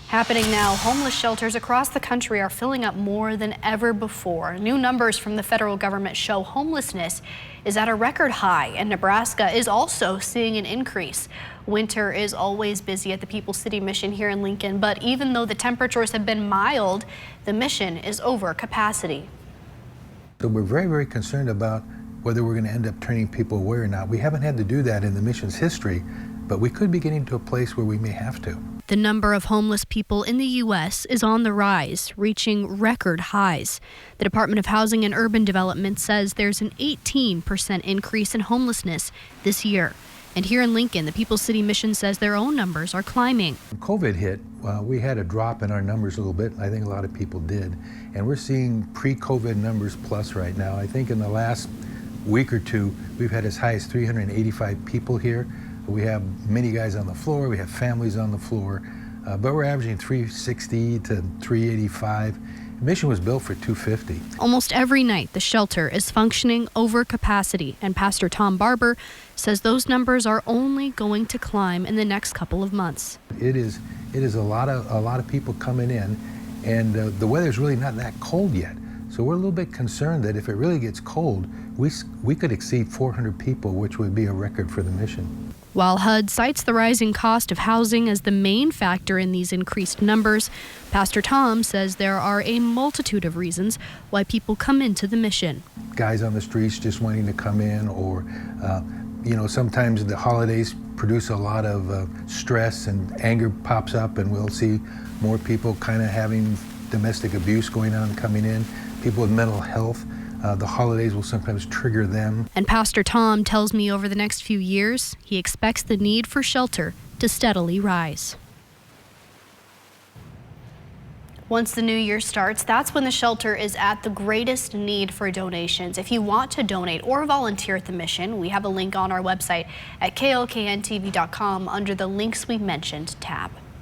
Happening now, homeless shelters across the country are filling up more than ever before. New numbers from the federal government show homelessness is at a record high, and Nebraska is also seeing an increase. Winter is always busy at the People's City Mission here in Lincoln, but even though the temperatures have been mild, the mission is over capacity. So we're very, very concerned about whether we're going to end up turning people away or not. We haven't had to do that in the mission's history, but we could be getting to a place where we may have to. The number of homeless people in the U.S. is on the rise, reaching record highs. The Department of Housing and Urban Development says there's an 18% increase in homelessness this year. And here in Lincoln, the People's City Mission says their own numbers are climbing. When COVID hit, we had a drop in our numbers a little bit. I think a lot of people did. And we're seeing pre-COVID numbers plus right now. I think in the last week or two, we've had as high as 385 people here. We have many guys on the floor, we have families on the floor, but we're averaging 360 to 385. The mission was built for 250. Almost every night, the shelter is functioning over capacity, and Pastor Tom Barber says those numbers are only going to climb in the next couple of months. It is a lot of people coming in, and the weather's really not that cold yet. So we're a little bit concerned that if it really gets cold, we could exceed 400 people, which would be a record for the mission. While HUD cites the rising cost of housing as the main factor in these increased numbers, Pastor Tom says there are a multitude of reasons why people come into the mission. Guys on the streets just wanting to come in, or sometimes the holidays produce a lot of stress and anger pops up, and we'll see more people kind of having domestic abuse going on, coming in, people with mental health. The holidays will sometimes trigger them. And Pastor Tom tells me over the next few years, he expects the need for shelter to steadily rise. Once the new year starts, that's when the shelter is at the greatest need for donations. If you want to donate or volunteer at the mission, we have a link on our website at klkntv.com under the links we mentioned tab.